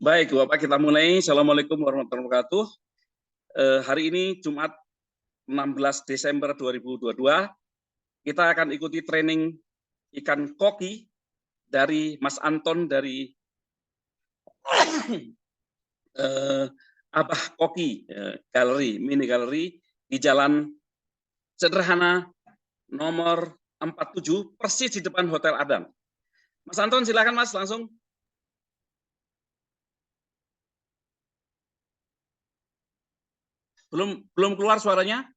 Baik, Bapak, kita mulai. Assalamualaikum warahmatullahi wabarakatuh. Hari ini Jumat 16 Desember 2022, kita akan ikuti training ikan koki dari Mas Anton dari Abah Koki Galeri, mini galeri di Jalan Sederhana nomor 47, persis di depan Hotel Adam. Mas Anton, silakan Mas, langsung. Belum keluar suaranya?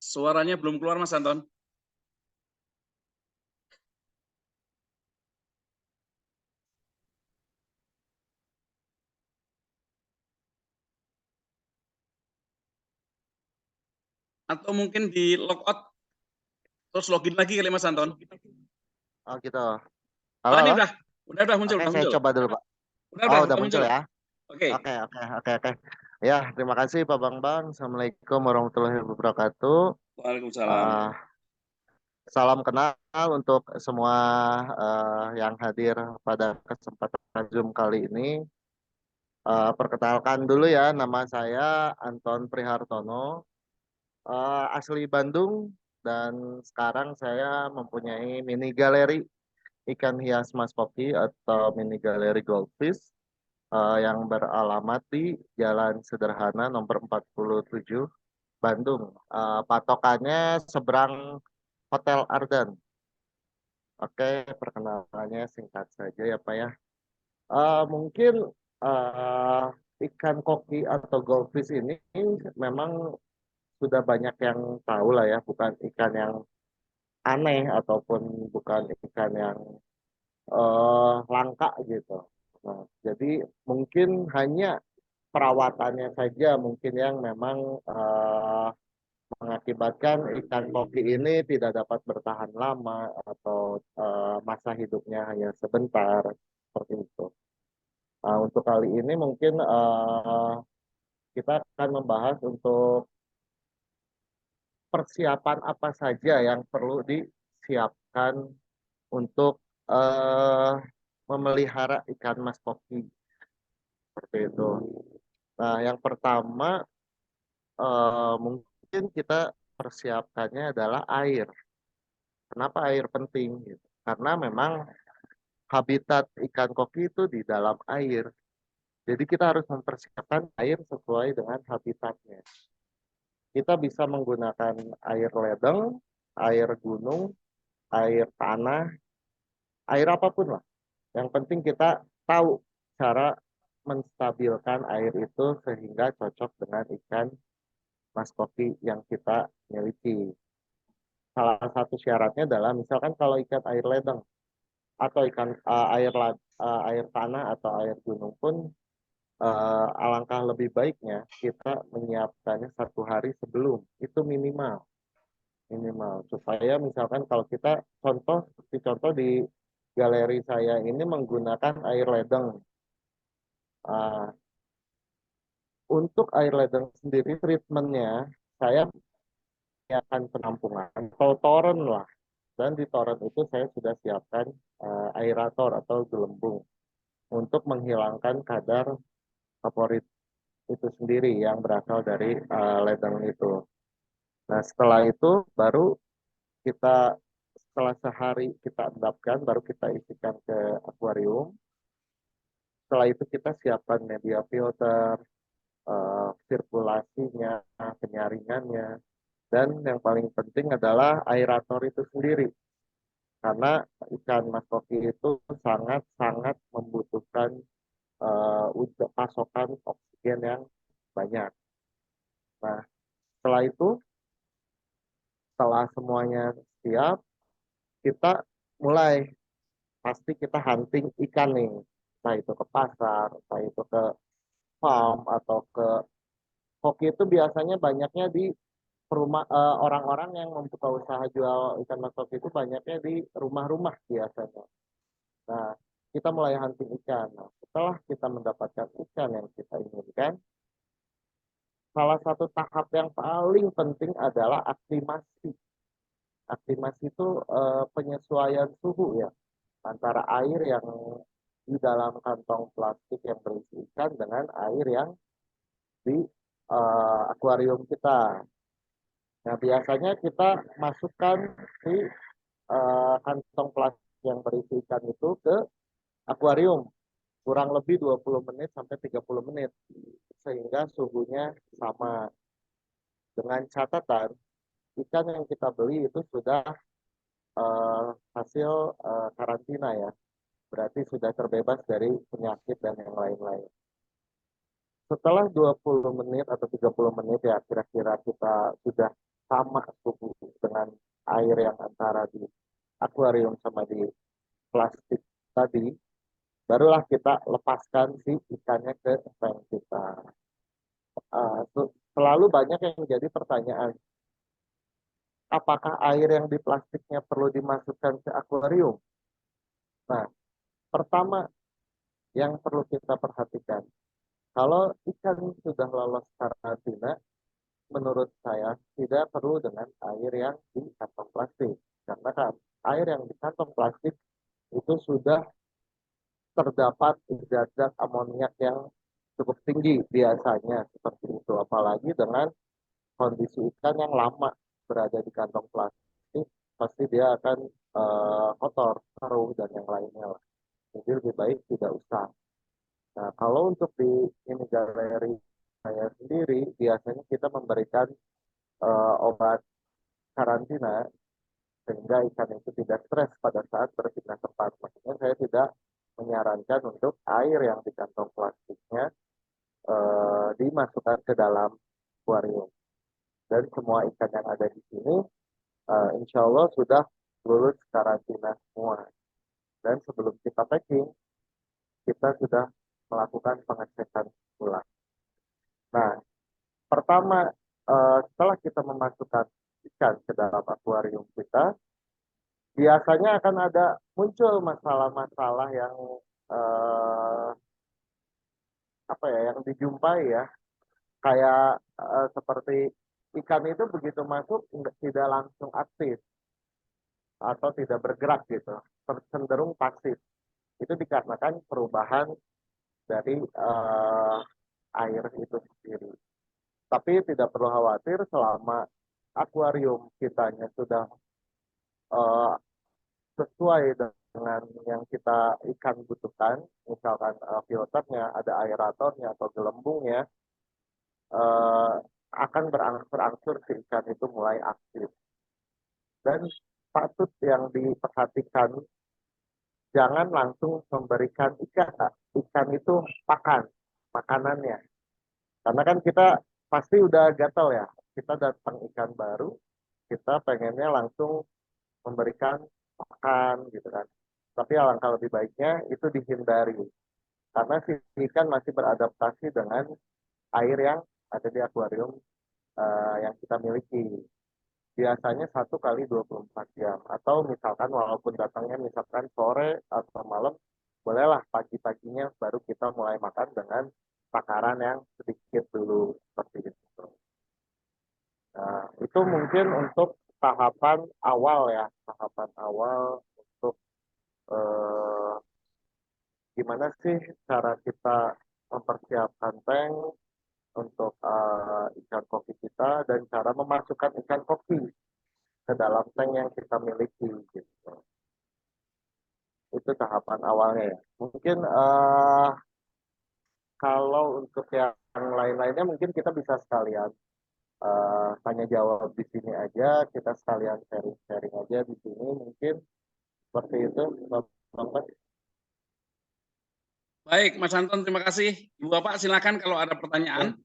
Suaranya belum keluar, Mas Anton. Atau mungkin di logout terus login lagi kali Mas Anton. Oh gitu. Oh, Halo, ini halo. udah muncul, Oke, udah saya muncul. coba dulu, Pak. Udah muncul Muncul. ya. Oke. Oke. Ya, terima kasih Pak Bang. Assalamualaikum warahmatullahi wabarakatuh. Waalaikumsalam. Uh, Salam kenal untuk semua yang hadir pada kesempatan Zoom kali ini. Perkenalkan dulu ya, nama saya Anton Prihartono, asli Bandung, dan sekarang saya mempunyai mini galeri ikan hias Mas Poki atau mini galeri Goldfish yang beralamat di Jalan Sederhana nomor 47 Bandung. Patokannya seberang Hotel Ardan. Oke, perkenalannya singkat saja ya Pak ya. Mungkin uh, ikan koki atau goldfish ini memang sudah banyak yang tahu lah ya, bukan ikan yang aneh ataupun bukan ikan yang langka gitu. Nah, jadi mungkin hanya perawatannya saja mungkin yang memang mengakibatkan ikan koki ini tidak dapat bertahan lama atau masa hidupnya hanya sebentar seperti itu. Untuk kali ini mungkin kita akan membahas untuk persiapan apa saja yang perlu disiapkan untuk uh, memelihara ikan mas koki seperti itu. Nah, yang pertama mungkin kita persiapkannya adalah air. Kenapa air penting? Gitu. Karena memang habitat ikan koki itu di dalam air. Jadi kita harus mempersiapkan air sesuai dengan habitatnya. Kita bisa menggunakan air ledeng, air gunung, air tanah, air apapun lah. Yang penting kita tahu cara menstabilkan air itu sehingga cocok dengan ikan mas koki yang kita miliki. Salah satu syaratnya adalah misalkan kalau ikan air ledeng atau ikan air tanah atau air gunung pun alangkah lebih baiknya kita menyiapkannya 1 hari sebelum, itu minimal supaya misalkan kalau kita seperti contoh di galeri saya ini menggunakan air ledeng. Uh, untuk air ledeng sendiri treatmentnya saya siapkan penampungan atau toren lah, dan di toren itu saya sudah siapkan aerator atau gelembung untuk menghilangkan kadar favorit itu sendiri yang berasal dari ledeng itu. Nah, setelah itu baru kita setelah sehari kita endapkan, baru kita isikan ke akuarium. Setelah itu kita siapkan media filter, sirkulasinya, penyaringannya, dan yang paling penting adalah aerator itu sendiri. Karena ikan mas koki itu sangat-sangat membutuhkan pasokan oksigen yang banyak. Nah, setelah itu, setelah semuanya siap, kita mulai pasti kita hunting ikan nih. Entah itu ke pasar, entah itu ke farm, atau ke hoki itu biasanya banyaknya di orang-orang yang membuka usaha jual ikan mas koki itu banyaknya di rumah-rumah biasanya. Nah, kita mulai hunting ikan. Nah, setelah kita mendapatkan ikan yang kita inginkan, salah satu tahap yang paling penting adalah aklimasi. Aklimasi itu penyesuaian suhu ya antara air yang di dalam kantong plastik yang berisi ikan dengan air yang di akuarium kita. Nah, biasanya kita masukkan di kantong plastik yang berisi ikan itu ke akuarium kurang lebih 20 menit sampai 30 menit sehingga suhunya sama, dengan catatan ikan yang kita beli itu sudah hasil karantina ya, berarti sudah terbebas dari penyakit dan yang lain-lain. Setelah 20 menit atau 30 menit ya kira-kira kita sudah sama suhu dengan air yang antara di akuarium sama di plastik tadi, barulah kita lepaskan si ikannya ke tank kita. Selalu banyak yang menjadi pertanyaan, apakah air yang di plastiknya perlu dimasukkan ke akuarium? Nah, pertama yang perlu kita perhatikan, kalau ikan sudah lolos karantina, menurut saya tidak perlu dengan air yang di kantong plastik. Karena kan air yang di kantong plastik itu sudah terdapat zat-zat amoniak yang cukup tinggi biasanya seperti itu. Apalagi dengan kondisi ikan yang lama berada di kantong plastik, pasti dia akan kotor, keruh, dan yang lainnya. Jadi lebih baik tidak usah. Nah, kalau untuk di ini galeri saya sendiri, biasanya kita memberikan obat karantina sehingga ikan itu tidak stres pada saat berpindah tempat. Maksudnya saya tidak menyarankan untuk air yang di kantong plastiknya dimasukkan ke dalam akuarium. Dan semua ikan yang ada di sini, insya Allah sudah lulus karantina semua. Dan sebelum kita packing, kita sudah melakukan pengecekan ulang. Nah, pertama, setelah kita memasukkan ikan ke dalam akuarium kita, biasanya akan ada muncul masalah-masalah yang apa ya, yang dijumpai ya, kayak seperti ikan itu begitu masuk tidak langsung aktif atau tidak bergerak gitu, cenderung pasif. Itu dikarenakan perubahan dari air itu sendiri. Tapi tidak perlu khawatir selama akuarium kitanya sudah uh, sesuai dengan yang kita ikan butuhkan, misalkan filternya, ada aeratornya atau gelembungnya, uh, akan berangsur-angsur si ikan itu mulai aktif. Dan patut yang diperhatikan, jangan langsung memberikan ikan itu makanannya. Karena kan kita pasti udah gatal ya, kita datang ikan baru, kita pengennya langsung memberikan makan gitu kan. Tapi alangkah lebih baiknya itu dihindari. Karena si ikan masih beradaptasi dengan air yang ada di akuarium yang kita miliki. Biasanya 1 kali 24 jam. Atau misalkan walaupun datangnya misalkan sore atau malam, bolehlah pagi-paginya baru kita mulai makan dengan takaran yang sedikit dulu seperti itu. Nah, itu mungkin untuk tahapan awal ya, tahapan awal untuk eh, gimana sih cara kita mempersiapkan tank untuk ikan koki kita dan cara memasukkan ikan koki ke dalam tank yang kita miliki gitu. Itu tahapan awalnya ya. Mungkin kalau untuk yang lain-lainnya mungkin kita bisa sekalian tanya jawab di sini aja, kita sekalian sharing-sharing aja di sini mungkin seperti itu, Bapak. Baik, Mas Anton, terima kasih. Ibu Bapak, silakan kalau ada pertanyaan.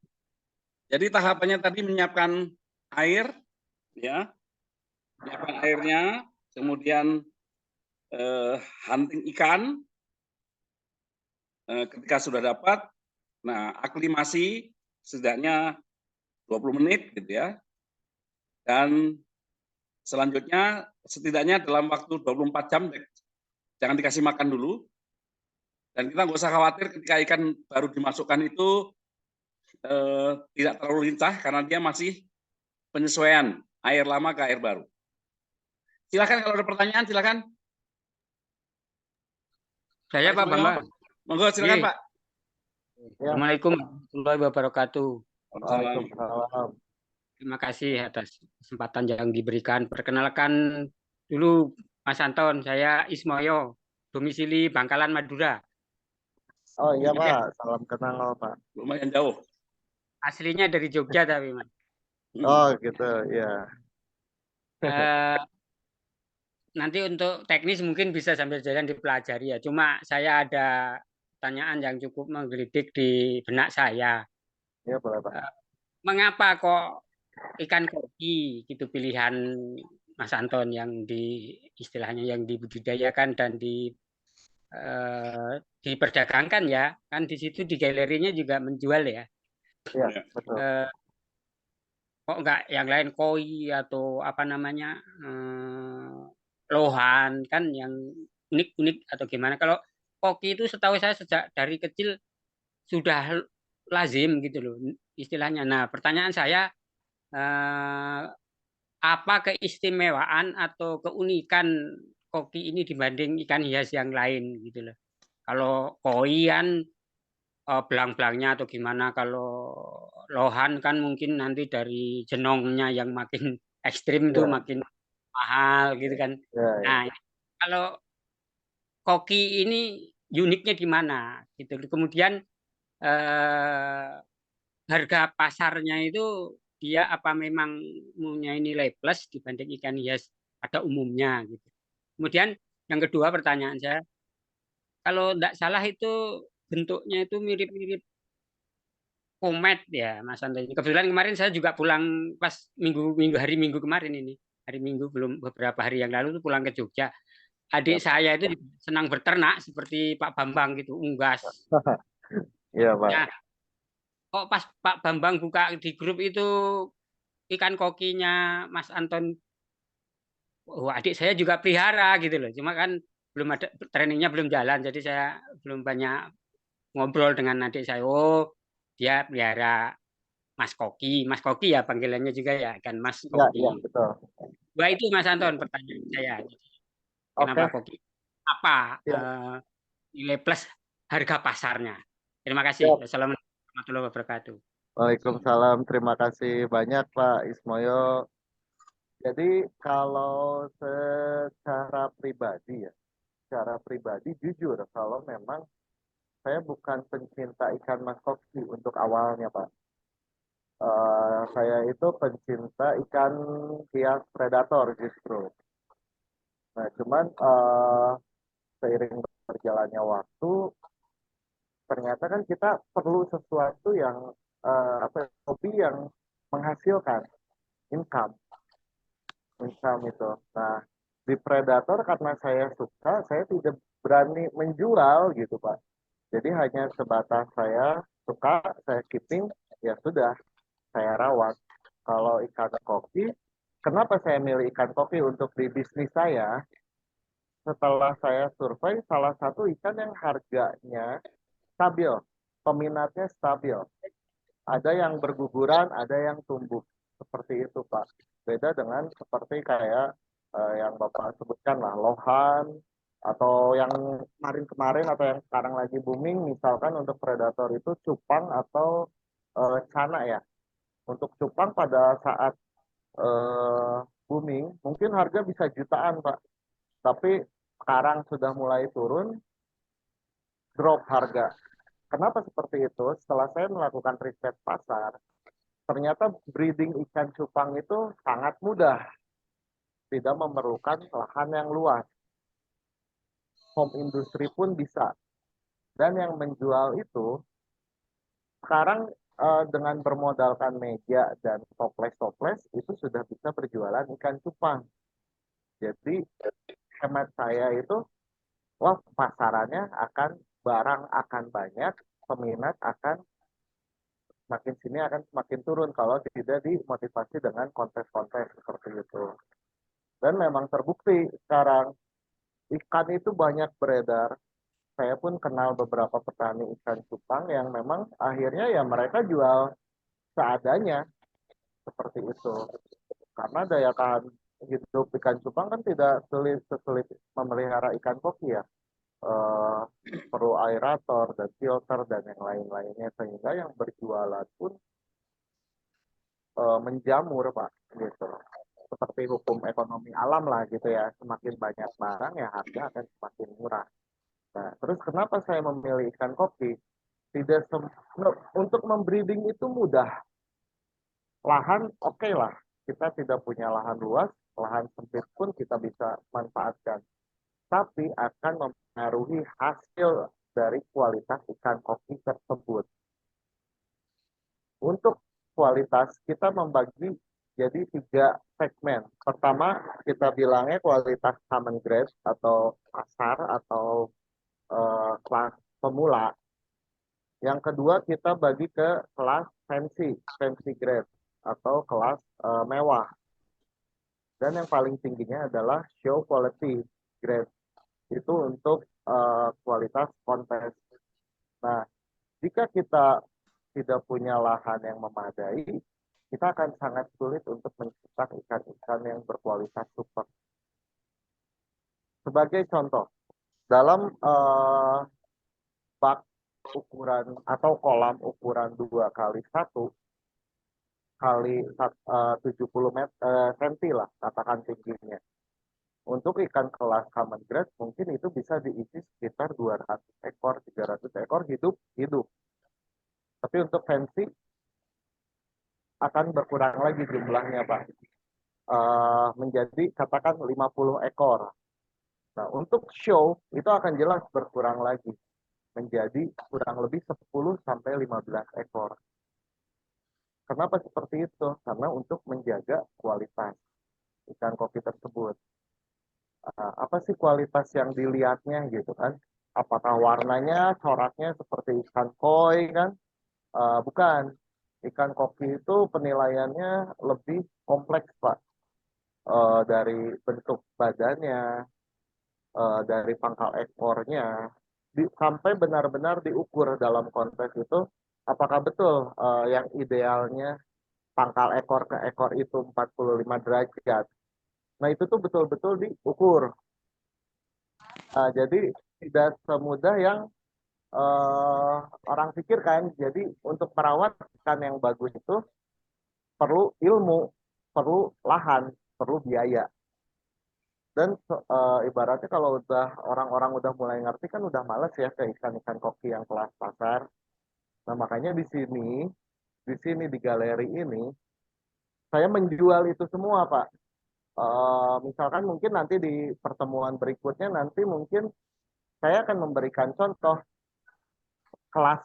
Jadi tahapannya tadi menyiapkan air, ya, menyiapkan airnya, kemudian hunting ikan. Ketika sudah dapat, nah aklimasi setidaknya 20 menit gitu ya. Dan selanjutnya setidaknya dalam waktu 24 jam jangan dikasih makan dulu. Dan kita nggak usah khawatir ketika ikan baru dimasukkan itu tidak terlalu lincah karena dia masih penyesuaian air lama ke air baru. Silakan kalau ada pertanyaan, silakan. Saya Pak Bambang. Monggo silakan Pak. Assalamualaikum warahmatullahi wabarakatuh. Waalaikumsalam. Terima kasih atas kesempatan yang diberikan. Perkenalkan dulu Mas Anton, saya Ismoyo, domisili Bangkalan, Madura. Oh iya Pak, salam kenal Pak. Lumayan jauh. Aslinya dari Jogja tapi Mas. Oh gitu, ya. Nanti untuk teknis mungkin bisa sambil jalan dipelajari ya. Cuma saya ada pertanyaan yang cukup menggelitik di benak saya. Iya boleh Pak. Mengapa kok ikan koki gitu pilihan Mas Anton yang istilahnya yang dibudidayakan dan diperdagangkan ya, kan di situ di galerinya juga menjual ya. Iya betul. Kok enggak yang lain koi atau apa namanya lohan kan yang unik-unik atau gimana? Kalau koki itu setahu saya sejak dari kecil sudah lazim gitu loh istilahnya. Nah pertanyaan saya apa keistimewaan atau keunikan koki ini dibanding ikan hias yang lain gitu loh. Kalau koi kan belang-belangnya atau gimana, kalau lohan kan mungkin nanti dari jenongnya yang makin ekstrim tuh makin mahal gitu kan. Nah, kalau koki ini uniknya di mana gitu. Kemudian harga pasarnya itu dia apa memang mempunyai nilai plus dibanding ikan hias pada umumnya gitu. Kemudian yang kedua pertanyaan saya, kalau tidak salah itu bentuknya itu mirip-mirip komet ya Mas Anda ini. Kebetulan kemarin saya juga pulang pas hari Minggu kemarin ini. Hari Minggu belum beberapa hari yang lalu tuh pulang ke Jogja. Adik saya itu senang berternak seperti Pak Bambang gitu, unggas. Iya Pak. Nah, kok pas Pak Bambang buka di grup itu ikan kokinya Mas Anton, adik saya juga pelihara gitu loh. Cuma kan belum ada trainingnya belum jalan, jadi saya belum banyak ngobrol dengan adik saya. Oh, dia pelihara Mas Koki ya panggilannya juga ya kan Mas Koki. Iya betul. Wah itu Mas Anton pertanyaan saya. Kenapa Oke. Koki? Apa Ya. nilai plus harga pasarnya? Terima kasih. Assalamualaikum warahmatullahi wabarakatuh. Waalaikumsalam. Terima kasih banyak Pak Ismoyo. Jadi kalau secara pribadi jujur kalau memang saya bukan pencinta ikan mas koki untuk awalnya Pak. Saya itu pencinta ikan hias predator justru. Nah, cuman seiring berjalannya waktu, ternyata kan kita perlu sesuatu yang hobi yang menghasilkan income, itu. Nah, di predator karena saya suka, saya tidak berani menjual gitu Pak. Jadi hanya sebatas saya suka, saya keeping, ya sudah, saya rawat. Kalau ikan koki, kenapa saya milih ikan koki untuk di bisnis saya? Setelah saya survei, salah satu ikan yang harganya stabil, peminatnya stabil. Ada yang berguguran, ada yang tumbuh. Seperti itu, Pak. Beda dengan seperti kayak yang Bapak sebutkan lah, lohan, atau yang kemarin-kemarin atau yang sekarang lagi booming, misalkan untuk predator itu cupang atau cana ya. Untuk cupang pada saat booming, mungkin harga bisa jutaan, Pak. Tapi sekarang sudah mulai turun, drop harga. Kenapa seperti itu? Setelah saya melakukan riset pasar, ternyata breeding ikan cupang itu sangat mudah, tidak memerlukan lahan yang luas. Home industry pun bisa. Dan yang menjual itu, sekarang dengan bermodalkan media dan toples-toples, itu sudah bisa berjualan ikan cupang. Jadi, hemat saya itu, wah pasarannya barang akan banyak, peminat akan makin sini akan semakin turun kalau tidak dimotivasi dengan kontes-kontes seperti itu. Dan memang terbukti sekarang ikan itu banyak beredar, saya pun kenal beberapa petani ikan cupang yang memang akhirnya ya mereka jual seadanya seperti itu. Karena daya tahan hidup ikan cupang kan tidak sesulit memelihara ikan koki ya. Eh, Perlu aerator dan filter dan yang lain-lainnya sehingga yang berjualan pun menjamur Pak gitu. Seperti hukum ekonomi alam lah gitu ya. Semakin banyak barang ya harga akan semakin murah. Nah, terus kenapa saya memilih ikan kopi? Tidak untuk membreeding itu mudah. Lahan oke lah. Kita tidak punya lahan luas, lahan sempit pun kita bisa manfaatkan. Tapi akan mempengaruhi hasil dari kualitas ikan kopi tersebut. Untuk kualitas kita membagi jadi 3 segmen. Pertama kita bilangnya kualitas common grade atau pasar atau kelas pemula. Yang kedua kita bagi ke kelas fancy grade atau kelas mewah. Dan yang paling tingginya adalah show quality grade. Itu untuk kualitas kontes. Nah, jika kita tidak punya lahan yang memadai, kita akan sangat sulit untuk menciptakan ikan-ikan yang berkualitas super. Sebagai contoh, dalam bak ukuran atau kolam ukuran 2x1 kali 70 cm lah katakan tingginya. Untuk ikan kelas common grade mungkin itu bisa diisi sekitar 200 ekor, 300 ekor hidup. Tapi untuk fancy akan berkurang lagi jumlahnya Pak. Menjadi katakan 50 ekor. Nah, untuk show itu akan jelas berkurang lagi menjadi kurang lebih 10 sampai 15 ekor. Kenapa seperti itu? Karena untuk menjaga kualitas ikan kopi tersebut. Apa sih kualitas yang dilihatnya gitu kan? Apakah warnanya, coraknya seperti ikan koi kan? Bukan. Ikan kopi itu penilaiannya lebih kompleks Pak. Dari bentuk badannya, dari pangkal ekornya, sampai benar-benar diukur dalam kontes itu apakah betul yang idealnya pangkal ekor ke ekor itu 45 derajat. Nah itu tuh betul-betul diukur. Jadi tidak semudah yang orang pikirkan. Jadi untuk merawat ikan yang bagus itu perlu ilmu, perlu lahan, perlu biaya. Dan ibaratnya kalau udah orang-orang udah mulai ngerti kan udah males ya ke ikan-ikan koki yang kelas pasar. Nah makanya di sini di galeri ini saya menjual itu semua Pak. Misalkan mungkin nanti di pertemuan berikutnya nanti mungkin saya akan memberikan contoh kelas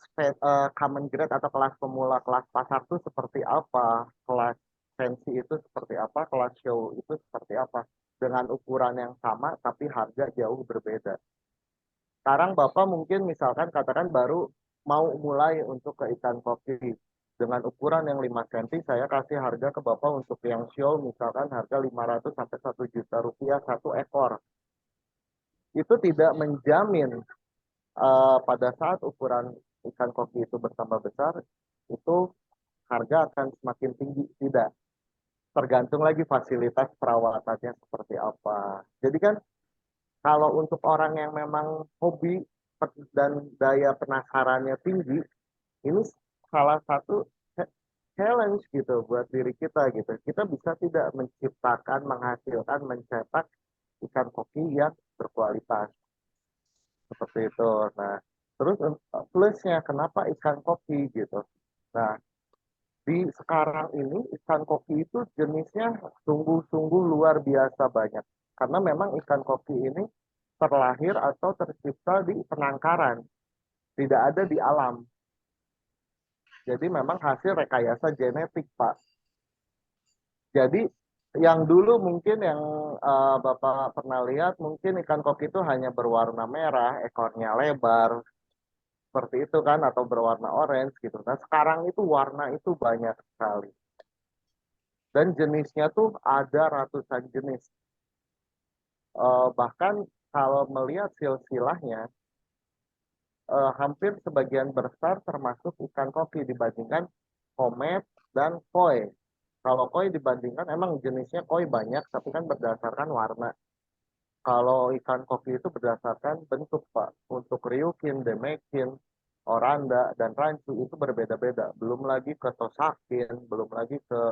common grade atau kelas pemula kelas pasar itu seperti apa, kelas fancy itu seperti apa, kelas show itu seperti apa dengan ukuran yang sama tapi harga jauh berbeda. Sekarang Bapak mungkin misalkan katakan baru mau mulai untuk ke ikan kopi dengan ukuran yang 5 cm, saya kasih harga ke Bapak untuk yang show misalkan harga 500 sampai 1 juta rupiah 1 ekor. Itu tidak menjamin pada saat ukuran ikan kopi itu bertambah besar, itu harga akan semakin tinggi. Tidak. Tergantung lagi fasilitas perawatannya seperti apa. Jadi kan kalau untuk orang yang memang hobi dan daya penasarannya tinggi, ini salah satu challenge gitu buat diri kita gitu. Kita bisa tidak menciptakan, menghasilkan, mencetak ikan kopi yang berkualitas seperti itu. Nah, terus plusnya kenapa ikan kopi gitu. Nah, di sekarang ini ikan kopi itu jenisnya sungguh-sungguh luar biasa banyak. Karena memang ikan kopi ini terlahir atau tercipta di penangkaran, tidak ada di alam. Jadi memang hasil rekayasa genetik, Pak. Jadi yang dulu mungkin yang Bapak pernah lihat, mungkin ikan koki itu hanya berwarna merah, ekornya lebar, seperti itu kan, atau berwarna orange gitu. Nah sekarang itu warna itu banyak sekali. Dan jenisnya tuh ada ratusan jenis. Bahkan kalau melihat silsilahnya, hampir sebagian besar termasuk ikan koki dibandingkan komet dan koi. Kalau koi dibandingkan emang jenisnya koi banyak, tapi kan berdasarkan warna. Kalau ikan koki itu berdasarkan bentuk, Pak. Untuk ryukin, demekin, oranda, dan rancu itu berbeda-beda. Belum lagi ke tosakin, belum lagi ke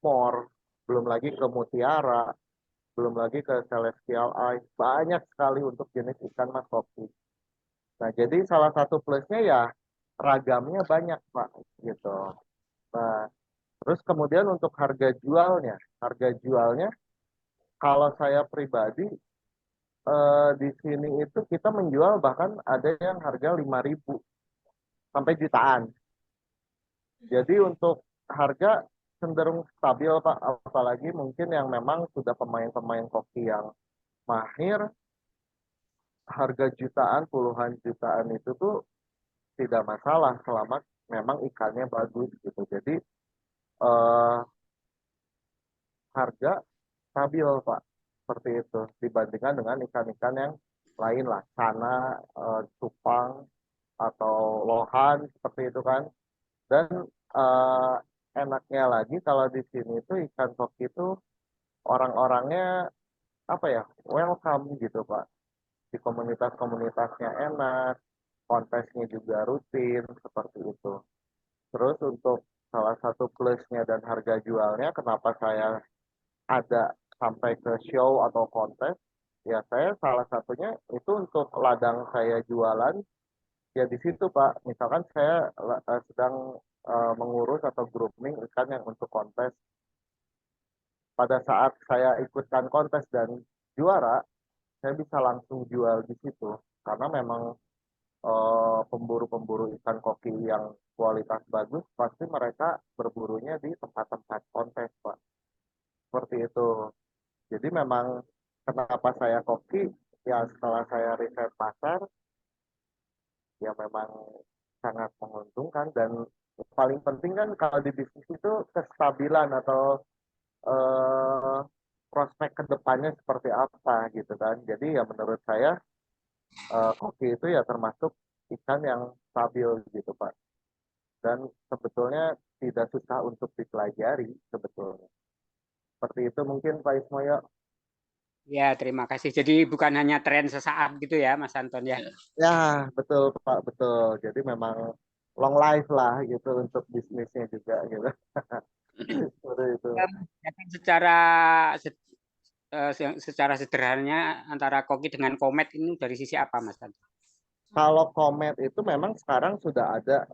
mor, belum lagi ke mutiara, belum lagi ke celestial eye. Banyak sekali untuk jenis ikan mas koki. Nah, jadi salah satu plusnya ya ragamnya banyak, Pak, gitu. Nah, terus kemudian untuk harga jualnya kalau saya pribadi di sini itu kita menjual bahkan ada yang harga 5.000 sampai jutaan. Jadi untuk harga cenderung stabil, Pak, apalagi mungkin yang memang sudah pemain-pemain koki yang mahir, harga jutaan, puluhan jutaan itu tuh tidak masalah selama memang ikannya bagus gitu. Jadi eh, harga stabil, Pak, seperti itu dibandingkan dengan ikan-ikan yang lain lah, sana, cupang atau lohan seperti itu kan. Dan eh, enaknya lagi kalau di sini tuh ikan koki itu orang-orangnya apa ya, welcome gitu, Pak. Di komunitas-komunitasnya enak, kontesnya juga rutin seperti itu. Terus untuk salah satu plusnya dan harga jualnya, kenapa saya ada sampai ke show atau kontes, ya saya salah satunya itu untuk ladang saya jualan, ya di situ, Pak. Misalkan saya sedang mengurus atau grooming ikan yang untuk kontes. Pada saat saya ikutkan kontes dan juara, saya bisa langsung jual di situ. Karena memang pemburu-pemburu ikan koki yang kualitas bagus, pasti mereka berburunya di tempat-tempat kontes, Pak. Seperti itu. Jadi memang kenapa saya koki, ya setelah saya riset pasar, ya memang sangat menguntungkan. Dan paling penting kan kalau di bisnis itu kestabilan atau eh, prospek kedepannya seperti apa gitu kan. Jadi ya menurut saya koki itu ya termasuk ikan yang stabil gitu, Pak. Dan sebetulnya tidak susah untuk dipelajari sebetulnya. Seperti itu mungkin Pak Ismoyo. Ya, terima kasih. Jadi bukan hanya tren sesaat gitu ya, Mas Anton ya. Ya, betul Pak, betul. Jadi memang long life lah gitu untuk bisnisnya juga gitu. Seperti itu. Secara secara sederhananya antara koki dengan komet ini dari sisi apa, Mas Anton? Kalau komet itu memang sekarang sudah ada,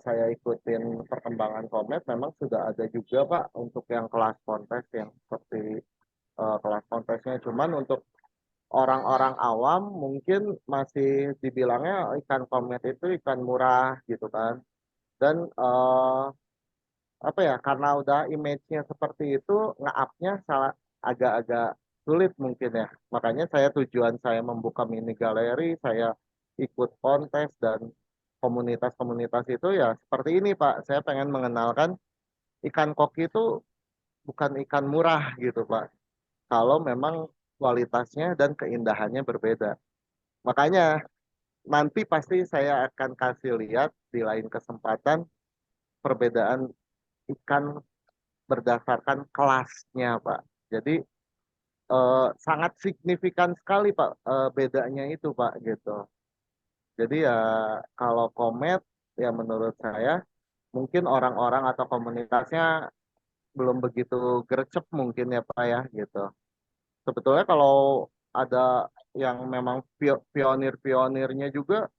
saya ikutin perkembangan komet, memang sudah ada juga Pak untuk yang kelas kontes yang seperti kelas kontesnya. Cuman untuk orang-orang awam mungkin masih dibilangnya ikan komet itu ikan murah gitu kan. Dan apa ya, karena udah image-nya seperti itu, nge-up-nya salah, agak-agak sulit mungkin ya. Makanya tujuan saya membuka mini galeri, saya ikut kontes dan komunitas-komunitas itu ya seperti ini, Pak. Saya pengen mengenalkan ikan koki itu bukan ikan murah gitu, Pak. Kalau memang kualitasnya dan keindahannya berbeda. Makanya nanti pasti saya akan kasih lihat di lain kesempatan perbedaan ikan berdasarkan kelasnya, Pak. Jadi sangat signifikan sekali, Pak, bedanya itu, Pak, gitu. Jadi ya kalau komet, ya menurut saya mungkin orang-orang atau komunitasnya belum begitu gercep mungkin ya, Pak, ya, gitu. Sebetulnya kalau ada yang memang pionir-pionirnya juga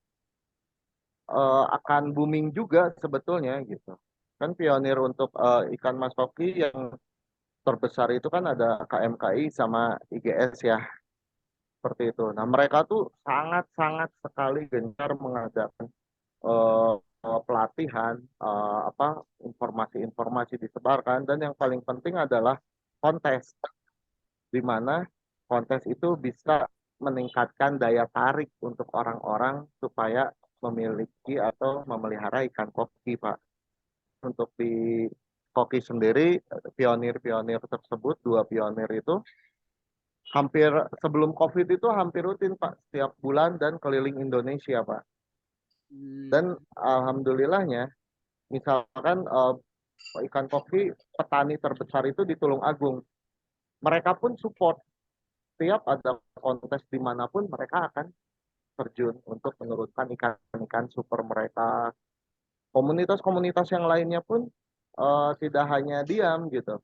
akan booming juga sebetulnya gitu. Kan pionir untuk ikan mas koki yang terbesar itu kan ada KMKI sama IGS ya, seperti itu. Nah, mereka tuh sangat-sangat sekali gencar mengadakan eh, pelatihan, apa informasi-informasi disebarkan, dan yang paling penting adalah kontes, di mana kontes itu bisa meningkatkan daya tarik untuk orang-orang supaya memiliki atau memelihara ikan koki, Pak. Untuk di koki sendiri, pionir-pionir tersebut, dua pionir itu hampir sebelum COVID itu hampir rutin, Pak, setiap bulan dan keliling Indonesia, Pak. Dan alhamdulillahnya, misalkan ikan koki petani terbesar itu di Tulungagung, mereka pun support. Setiap ada kontes dimanapun mereka akan terjun untuk menurunkan ikan-ikan super mereka. Komunitas-komunitas yang lainnya pun tidak hanya diam gitu,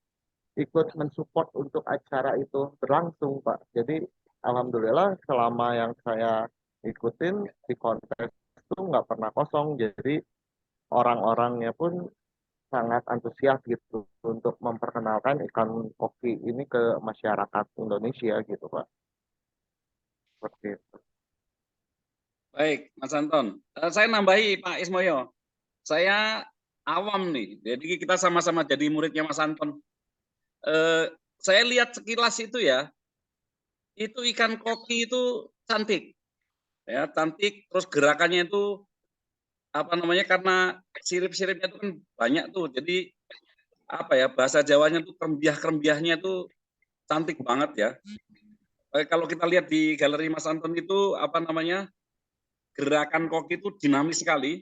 ikut mensupport untuk acara itu berlangsung, Pak. Jadi alhamdulillah selama yang saya ikutin di kontes itu nggak pernah kosong. Jadi orang-orangnya pun sangat antusias gitu untuk memperkenalkan ikan koki ini ke masyarakat Indonesia gitu, Pak. Seperti itu. Baik, Mas Anton. Saya nambahi Pak Ismoyo. Saya awam nih, jadi kita sama-sama jadi muridnya Mas Anton. Saya lihat sekilas itu ikan koki itu cantik, ya cantik. Terus gerakannya itu apa namanya, karena sirip-siripnya itu kan banyak tuh, jadi apa ya, bahasa Jawanya tuh krembiah-krembiahnya tuh cantik banget ya. Kalau kita lihat di galeri Mas Anton itu apa namanya, gerakan koki itu dinamis sekali.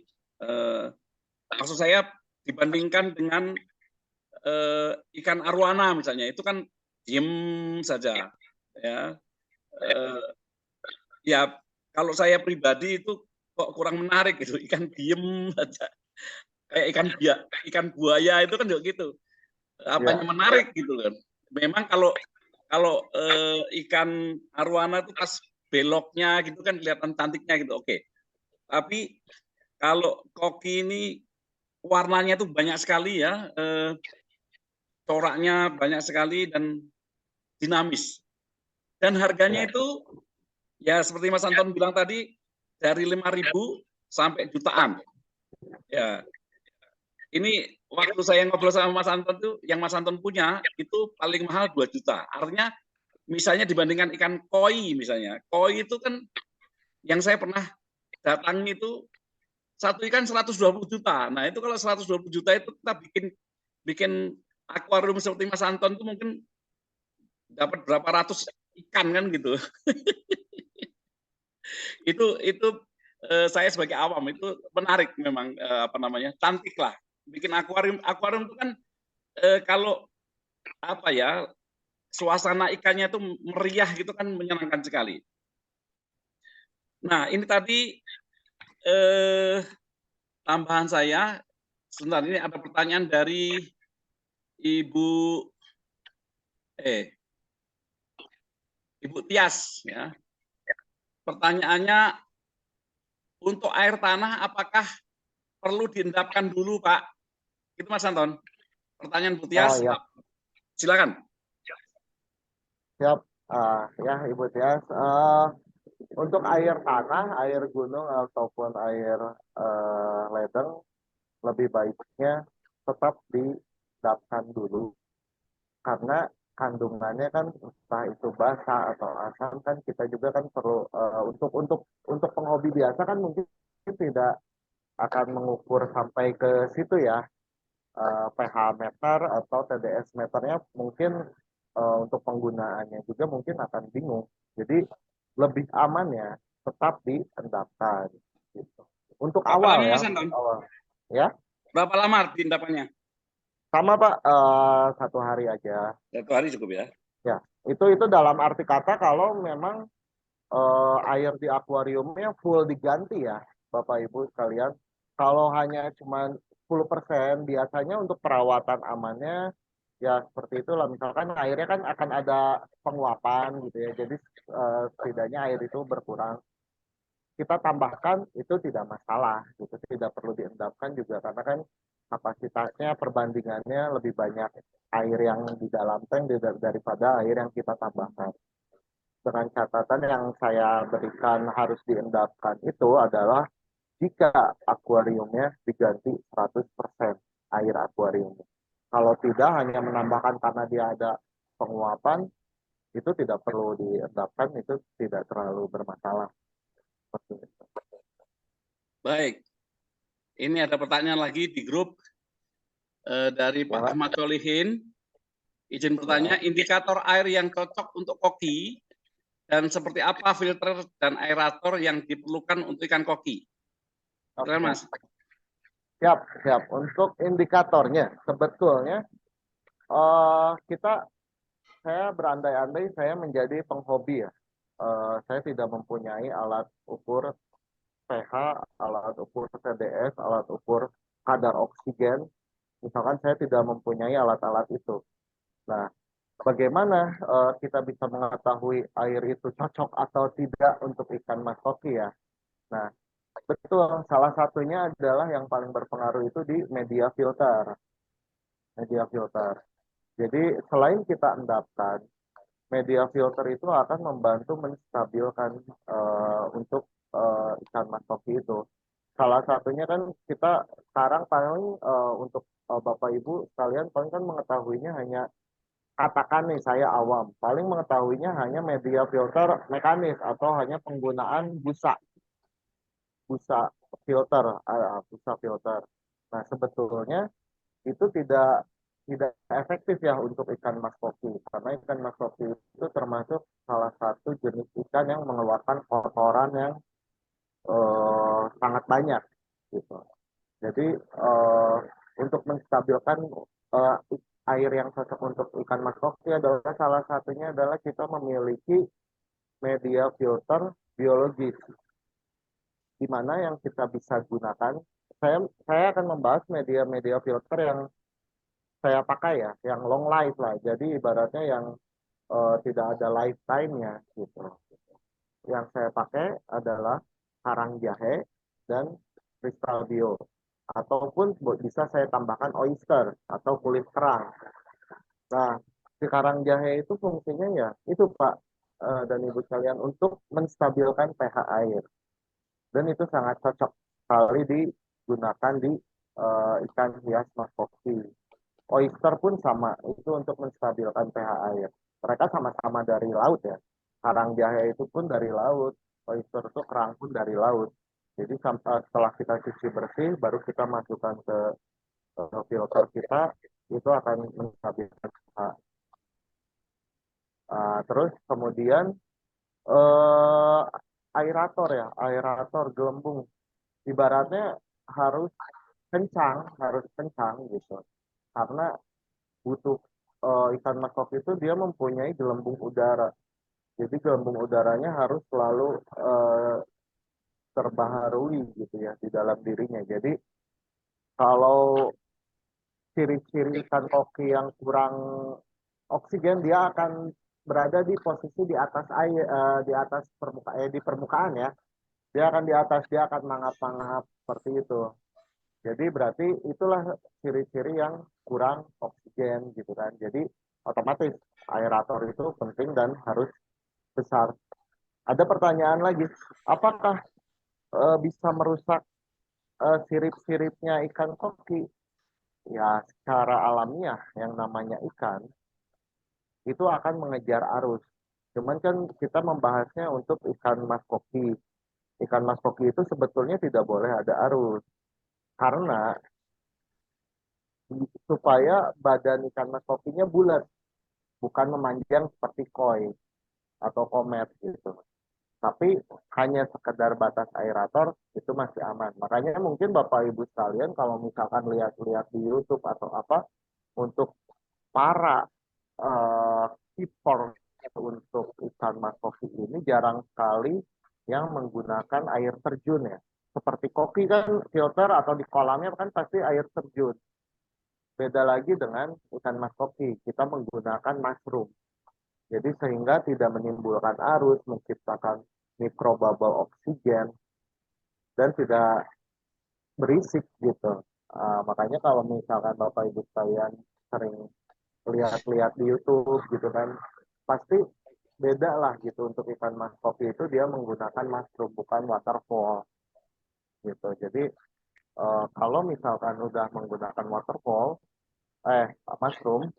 Maksud saya dibandingkan dengan ikan arwana misalnya, itu kan diem saja ya. Ya kalau saya pribadi itu kok kurang menarik gitu, ikan diem saja kayak ikan buaya itu kan juga gitu, apanya Ya, menarik gitu kan. Memang kalau kalau ikan arwana itu pas beloknya gitu kan kelihatan cantiknya gitu, oke. Tapi kalau koki ini warnanya tuh banyak sekali ya, coraknya banyak sekali dan dinamis. Dan harganya ya, itu ya seperti Mas Anton bilang tadi, dari 5.000 sampai jutaan. Ya, ini waktu saya ngobrol sama Mas Anton tuh, yang Mas Anton punya itu paling mahal 2 juta. Artinya misalnya dibandingkan ikan koi misalnya, koi itu kan yang saya pernah datangi itu satu ikan 120 juta. Nah, itu kalau 120 juta itu kita bikin bikin akuarium seperti Mas Anton itu mungkin dapat berapa ratus ikan kan gitu. Itu saya sebagai awam itu menarik memang, apa namanya, cantik lah. Bikin akuarium itu kan kalau apa ya, suasana ikannya itu meriah gitu kan menyenangkan sekali. Nah, ini tadi tambahan saya, sebentar ini ada pertanyaan dari Ibu Ibu Tias ya. Pertanyaannya, untuk air tanah apakah perlu diendapkan dulu, Pak? Itu Mas Anton. Pertanyaan Bu oh Tias, ya, silakan. siap. Ya, Ibu Tias. Untuk air tanah, air gunung ataupun air ledeng, lebih baiknya tetap didapkan dulu karena kandungannya kan entah itu basa atau asam kan kita juga kan perlu untuk penghobi biasa kan mungkin tidak akan mengukur sampai ke situ ya, pH meter atau TDS meternya mungkin untuk penggunaannya juga mungkin akan bingung. Jadi lebih amannya tetap diendapkan gitu. Untuk Berapa awal lama ya, Mas untuk Anton? awal. Ya, Berapa lama diendapannya? sama Pak, 1 hari aja. 1 hari cukup ya? Ya, itu dalam arti kata kalau memang air di akuariumnya full diganti ya, Bapak Ibu sekalian. Kalau hanya cuma 10%, biasanya untuk perawatan amannya ya seperti itulah. Misalkan airnya kan akan ada penguapan gitu ya. Jadi setidaknya air itu berkurang. Kita tambahkan itu tidak masalah gitu. Tidak perlu diendapkan juga karena kan kapasitasnya perbandingannya lebih banyak air yang di dalam tank daripada air yang kita tambahkan. Dengan catatan yang saya berikan harus diendapkan itu adalah jika akuariumnya diganti 100% air akuariumnya. Kalau tidak hanya menambahkan karena dia ada penguapan, itu tidak perlu diendapkan, itu tidak terlalu bermasalah. Baik. Ini ada pertanyaan lagi di grup dari Pak Ya, Ahmad Solihin. Izin bertanya, indikator air yang cocok untuk koki dan seperti apa filter dan aerator yang diperlukan untuk ikan koki? Silakan, Mas. Siap, siap. Untuk indikatornya, sebetulnya saya berandai-andai saya menjadi penghobi ya. Saya tidak mempunyai alat ukur pH, alat ukur TDS, alat ukur kadar oksigen. Misalkan saya tidak mempunyai alat-alat itu. Nah, bagaimana kita bisa mengetahui air itu cocok atau tidak untuk ikan mas koki ya? Nah, betul. Salah satunya adalah yang paling berpengaruh itu di media filter. Media filter. Jadi selain kita endapkan, media filter itu akan membantu menstabilkan untuk ikan mas koki itu. Salah satunya kan kita sekarang paling untuk Bapak Ibu sekalian paling kan mengetahuinya hanya katakan nih saya awam, paling mengetahuinya hanya media filter mekanis atau hanya penggunaan busa filter, busa filter. Nah, sebetulnya itu tidak efektif ya untuk ikan mas koki karena ikan mas koki itu termasuk salah satu jenis ikan yang mengeluarkan kotoran yang sangat banyak gitu. Jadi untuk menstabilkan eh, air yang cocok untuk ikan mas koki adalah salah satunya adalah kita memiliki media filter biologis di mana yang kita bisa gunakan. Saya akan membahas media-media filter yang saya pakai ya, yang long life lah. Jadi ibaratnya yang tidak ada lifetime-nya gitu. Yang saya pakai adalah karang jahe dan kristal bio. Ataupun bisa saya tambahkan oyster atau kulit kerang. Nah, si karang jahe itu fungsinya ya itu Pak dan Ibu sekalian untuk menstabilkan pH air. Dan itu sangat cocok sekali digunakan di ikan hias mas koki. Oyster pun sama, itu untuk menstabilkan pH air. Mereka sama-sama dari laut ya. Karang jahe itu pun dari laut, oyster itu kerang pun dari laut. Jadi setelah kita cuci bersih, baru kita masukkan ke filter kita, itu akan menstabilkan pH. Terus kemudian aerator ya, aerator gelembung. Ibaratnya harus kencang gitu. Karena butuh ikan mas koki itu dia mempunyai gelembung udara. Jadi gelembung udaranya harus selalu terbaharui gitu ya di dalam dirinya. Jadi kalau ciri-ciri ikan koki yang kurang oksigen dia akan berada di posisi di atas air di atas di permukaan ya. Dia akan di atas, dia akan mangap-mangap seperti itu. Jadi berarti itulah ciri-ciri yang kurang oksigen gitu kan. Jadi otomatis aerator itu penting dan harus besar. Ada pertanyaan lagi, apakah bisa merusak sirip-siripnya ikan koki? Ya, secara alamiah yang namanya ikan itu akan mengejar arus. Cuman kan kita membahasnya untuk ikan mas koki. Ikan mas koki itu sebetulnya tidak boleh ada arus. Karena supaya badan ikan mas kokinya bulat, bukan memanjang seperti koi atau komet gitu. Tapi hanya sekedar batas aerator itu masih aman. Makanya mungkin Bapak Ibu sekalian kalau misalkan lihat-lihat di YouTube atau apa untuk para keeper untuk ikan mas koki ini jarang sekali yang menggunakan air terjun ya. Seperti koki kan filter atau di kolamnya kan pasti air terjun. Beda lagi dengan ikan mas koki, kita menggunakan mushroom. Jadi sehingga tidak menimbulkan arus, menciptakan mikrobubble oksigen, dan tidak berisik gitu. Makanya kalau misalkan Bapak Ibu sekalian sering lihat-lihat di YouTube gitu kan, pasti beda lah gitu untuk ikan mas koki itu dia menggunakan mushroom bukan waterfall gitu. Jadi kalau misalkan udah menggunakan waterfall, mushroom,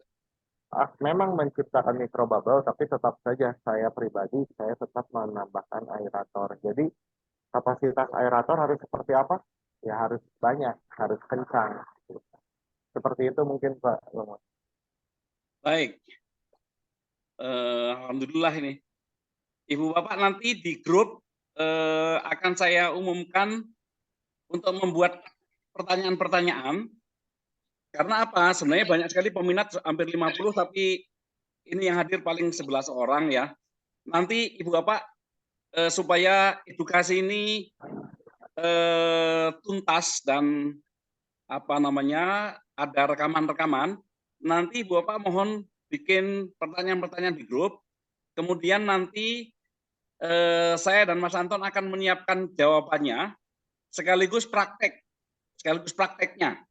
memang menciptakan mikrobubble, tapi tetap saja saya pribadi, saya tetap menambahkan aerator. Jadi kapasitas aerator harus seperti apa? Ya harus banyak, harus kencang. Seperti itu mungkin Pak. Baik. Alhamdulillah ini. Ibu Bapak nanti di grup akan saya umumkan untuk membuat pertanyaan-pertanyaan. Karena apa? Sebenarnya banyak sekali peminat, hampir 50, tapi ini yang hadir paling 11 orang ya. Nanti Ibu Bapak supaya edukasi ini tuntas dan ada rekaman-rekaman, nanti Ibu Bapak mohon bikin pertanyaan-pertanyaan di grup, kemudian nanti saya dan Mas Anton akan menyiapkan jawabannya sekaligus prakteknya,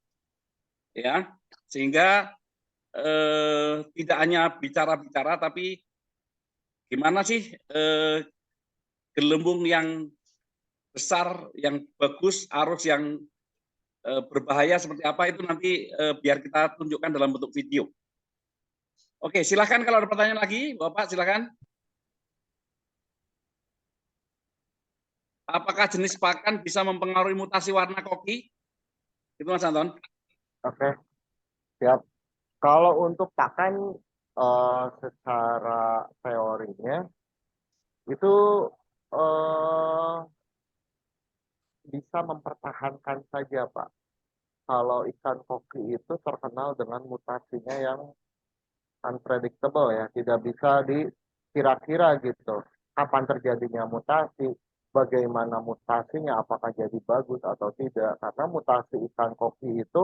ya, sehingga tidak hanya bicara-bicara, tapi gimana sih gelembung yang besar, yang bagus, arus yang berbahaya seperti apa, itu nanti biar kita tunjukkan dalam bentuk video. Oke, silakan kalau ada pertanyaan lagi, Bapak silakan. Apakah jenis pakan bisa mempengaruhi mutasi warna koki? Itu Mas Anton. Oke, siap. Kalau untuk pakan secara teorinya itu bisa mempertahankan saja, Pak. Kalau ikan koki itu terkenal dengan mutasinya yang unpredictable ya, tidak bisa dikira-kira gitu. Kapan terjadinya mutasi, bagaimana mutasinya, apakah jadi bagus atau tidak. Karena mutasi ikan koki itu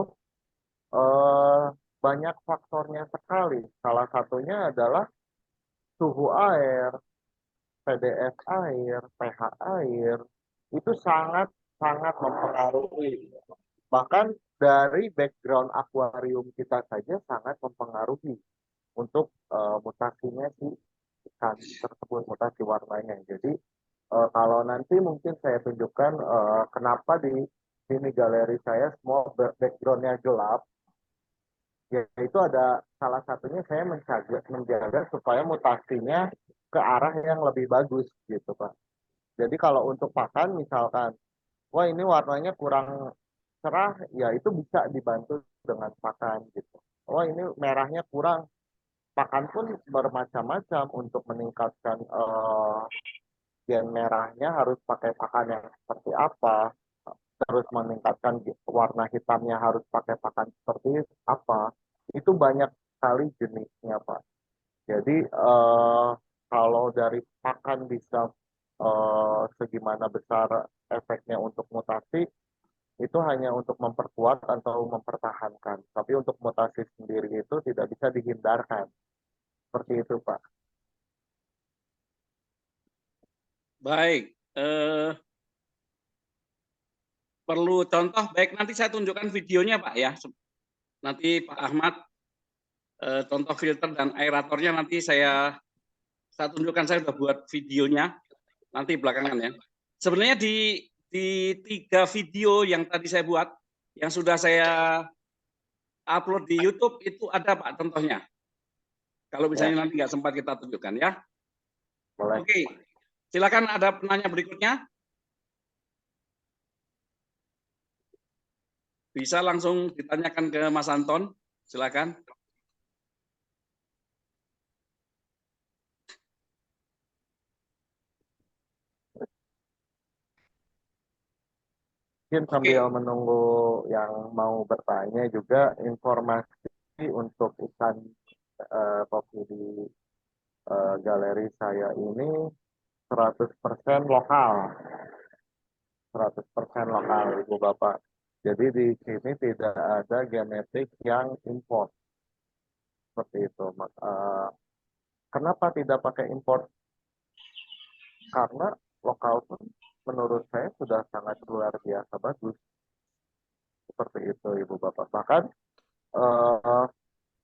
eh, banyak faktornya sekali. Salah satunya adalah suhu air, PDS air, pH air, itu sangat mempengaruhi. Bahkan dari background akuarium kita saja sangat mempengaruhi untuk mutasinya si ikan tersebut, mutasi warnanya. Jadi kalau nanti mungkin saya tunjukkan kenapa di sini galeri saya semua backgroundnya gelap, yaitu ada salah satunya saya menjaga supaya mutasinya ke arah yang lebih bagus gitu Pak. Jadi kalau untuk pakan misalkan, wah ini warnanya kurang cerah, ya itu bisa dibantu dengan pakan gitu. Wah ini merahnya kurang, pakan pun bermacam-macam untuk meningkatkan gen merahnya harus pakai pakan yang seperti apa, terus meningkatkan warna hitamnya harus pakai pakan seperti apa. Itu banyak sekali jenisnya Pak. Jadi kalau dari pakan bisa segimana besar efeknya untuk mutasi, itu hanya untuk memperkuat atau mempertahankan. Tapi untuk mutasi sendiri itu tidak bisa dihindarkan. Seperti itu, Pak. Baik, perlu contoh, baik nanti saya tunjukkan videonya Pak ya. Nanti Pak Ahmad contoh filter dan aeratornya nanti saya tunjukkan, saya sudah buat videonya nanti belakangan ya. Sebenarnya di 3 video yang tadi saya buat, yang sudah saya upload di YouTube itu ada Pak contohnya. Kalau misalnya nanti nggak sempat kita tunjukkan ya. Boleh. Oke, silakan ada penanya berikutnya. Bisa langsung ditanyakan ke Mas Anton, silakan. Mungkin sambil menunggu yang mau bertanya juga, informasi untuk ikan koki di galeri saya ini 100% lokal. 100% lokal, Ibu Bapak. Jadi di sini tidak ada genetik yang import. Seperti itu. Kenapa tidak pakai import? Karena lokal pun menurut saya sudah sangat luar biasa bagus. Seperti itu, Ibu Bapak. Bahkan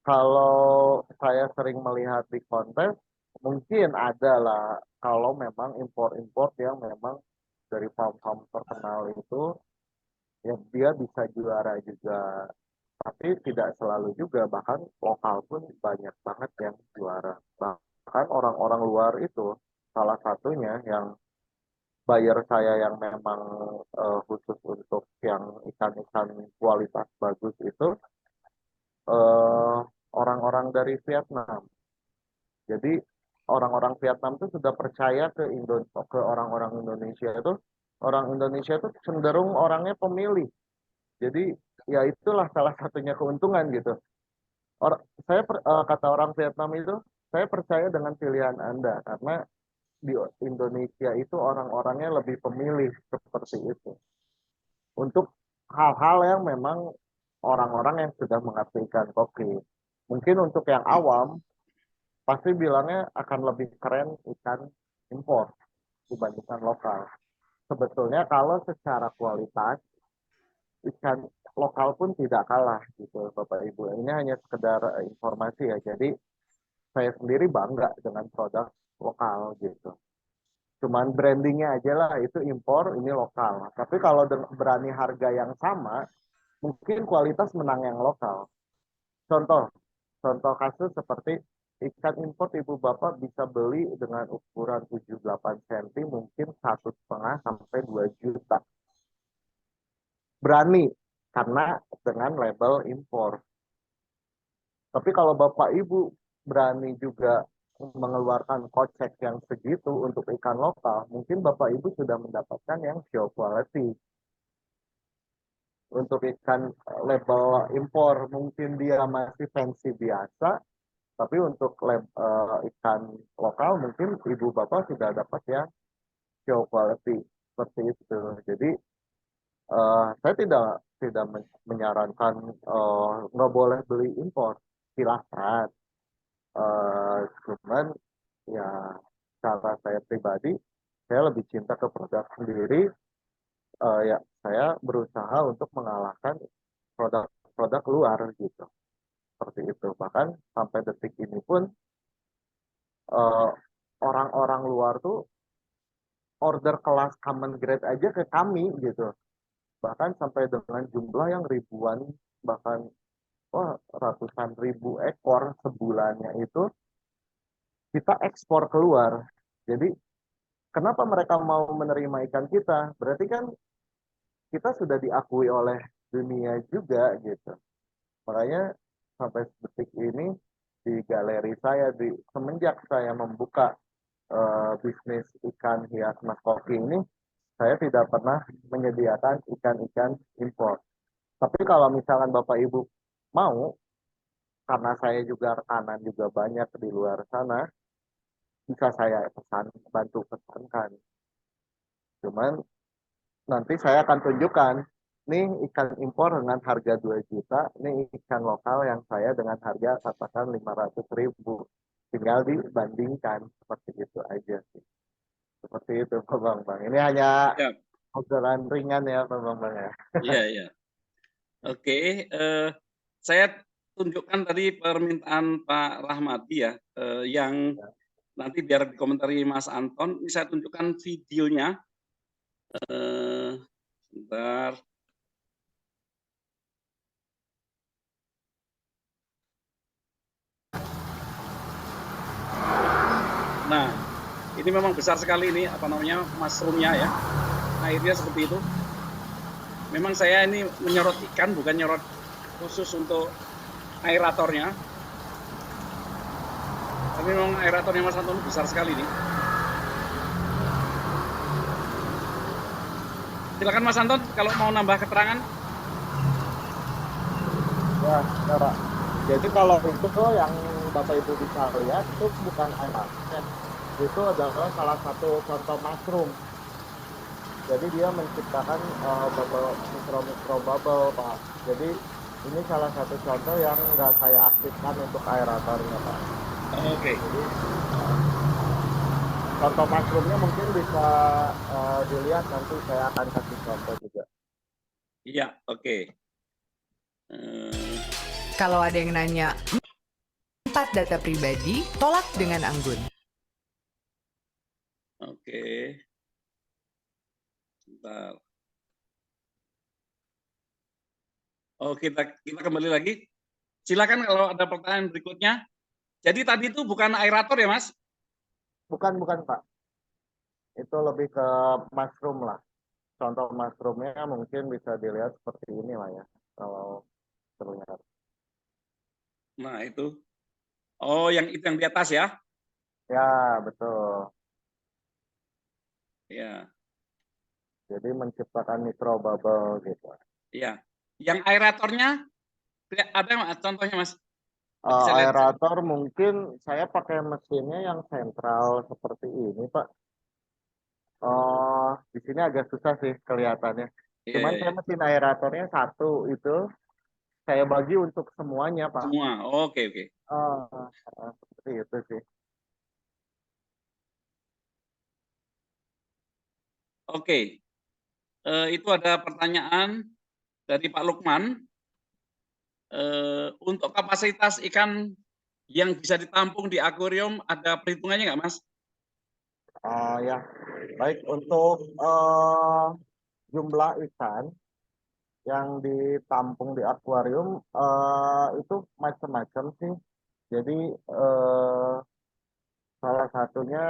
kalau saya sering melihat di kontes, mungkin ada lah kalau memang import-import yang memang dari farm-farm terkenal itu, ya dia bisa juara juga. Tapi tidak selalu juga, bahkan lokal pun banyak banget yang juara. Bahkan orang-orang luar itu, salah satunya yang buyer saya yang memang khusus untuk yang ikan-ikan kualitas bagus itu, orang-orang dari Vietnam. Jadi orang-orang Vietnam itu sudah percaya ke orang-orang Indonesia itu, Orang Indonesia itu cenderung orangnya pemilih. Jadi ya itulah salah satunya keuntungan gitu. Kata orang Vietnam itu, saya percaya dengan pilihan Anda karena di Indonesia itu orang-orangnya lebih pemilih seperti itu. Untuk hal-hal yang memang orang-orang yang sudah mengartikan kopi. Mungkin untuk yang awam, pasti bilangnya akan lebih keren ikan impor dibandingkan lokal. Sebetulnya kalau secara kualitas, ikan lokal pun tidak kalah gitu Bapak Ibu. Ini hanya sekedar informasi ya. Jadi saya sendiri bangga dengan produk lokal gitu. Cuman brandingnya aja lah itu impor, ini lokal. Tapi kalau berani harga yang sama, mungkin kualitas menang yang lokal. Contoh, contoh kasus seperti ikan impor ibu bapak bisa beli dengan ukuran 7-8 cm mungkin 1,5 sampai 2 juta. Berani karena dengan label impor. Tapi kalau bapak ibu berani juga mengeluarkan kocek yang segitu untuk ikan lokal, mungkin bapak ibu sudah mendapatkan yang show quality. Untuk ikan label impor mungkin dia masih fancy biasa, tapi untuk ikan lokal mungkin ibu bapak sudah dapat yang show quality seperti itu. Jadi saya tidak menyarankan nggak boleh beli impor, silahkan. Cuman ya cara saya pribadi saya lebih cinta ke produk sendiri. Ya saya berusaha untuk mengalahkan produk-produk luar gitu seperti itu. Bahkan sampai detik ini pun eh, orang-orang luar tuh order kelas common grade aja ke kami gitu. Bahkan sampai dengan jumlah yang ribuan, bahkan ratusan ribu ekor sebulannya itu kita ekspor keluar. Jadi kenapa mereka mau menerima ikan kita? Berarti kan kita sudah diakui oleh dunia juga gitu. Makanya sampai detik ini di galeri saya, semenjak saya membuka bisnis ikan hias Mas Koki ini, saya tidak pernah menyediakan ikan-ikan impor. Tapi kalau misalkan Bapak Ibu mau, karena saya juga rekanan juga banyak di luar sana, bisa saya bantu pesankan. Cuman nanti saya akan tunjukkan, nih ikan impor dengan harga 2 juta, nih ikan lokal yang saya dengan harga katakan 500.000. Tinggal dibandingkan, seperti itu aja sih. Seperti itu Pak Bang. Ini hanya Ya, obrolan ringan ya Pak Bang ya. iya, iya. Oke, saya tunjukkan tadi permintaan Pak Rahmadi ya, yang nanti biar dikomentari Mas Anton. Ini saya tunjukkan videonya. Sebentar. Nah, ini memang besar sekali ini apa namanya mushroomnya ya. Airnya seperti itu. Memang saya ini menyorot ikan, bukan nyorot khusus untuk aeratornya. Tapi memang aeratornya Mas Anton besar sekali nih. Silakan Mas Anton kalau mau nambah keterangan. Ya, ya Pak. Jadi kalau itu yang Bapak Ibu bisa lihat itu bukan aerator. Itu adalah salah satu contoh mushroom. Jadi dia menciptakan mikro bubble Pak. Jadi ini salah satu contoh yang nggak saya aktifkan untuk aeratornya Pak. Oke. Jadi contoh mushroomnya mungkin bisa dilihat, nanti saya akan kasih contoh juga. Iya, oke. Kalau ada yang nanya 4 data pribadi, tolak dengan anggun. Oke. Sebentar. Oh, kita kembali lagi. Silakan kalau ada pertanyaan berikutnya. Jadi tadi itu bukan aerator ya, Mas? Bukan Pak. Itu lebih ke mushroom lah. Contoh mushroomnya mungkin bisa dilihat seperti ini lah ya, kalau terlihat. Nah, itu. Oh, yang itu yang di atas ya? Ya, betul. Ya. Jadi menciptakan micro bubble gitu. Iya. Yang aeratornya ada nggak contohnya, Mas? Tadi saya lihat. Aerator mungkin saya pakai mesinnya yang sentral seperti ini, Pak. Di sini agak susah sih kelihatannya. Iya, Cuman iya, saya iya. mesin aeratornya satu itu saya bagi untuk semuanya, Pak. Semua. Oke, oke. Seperti itu sih. Oke. Itu ada pertanyaan dari Pak Lukman. Untuk kapasitas ikan yang bisa ditampung di akuarium ada perhitungannya nggak, Mas? Ya, baik untuk jumlah ikan yang ditampung di akuarium itu macam-macam sih. Jadi salah satunya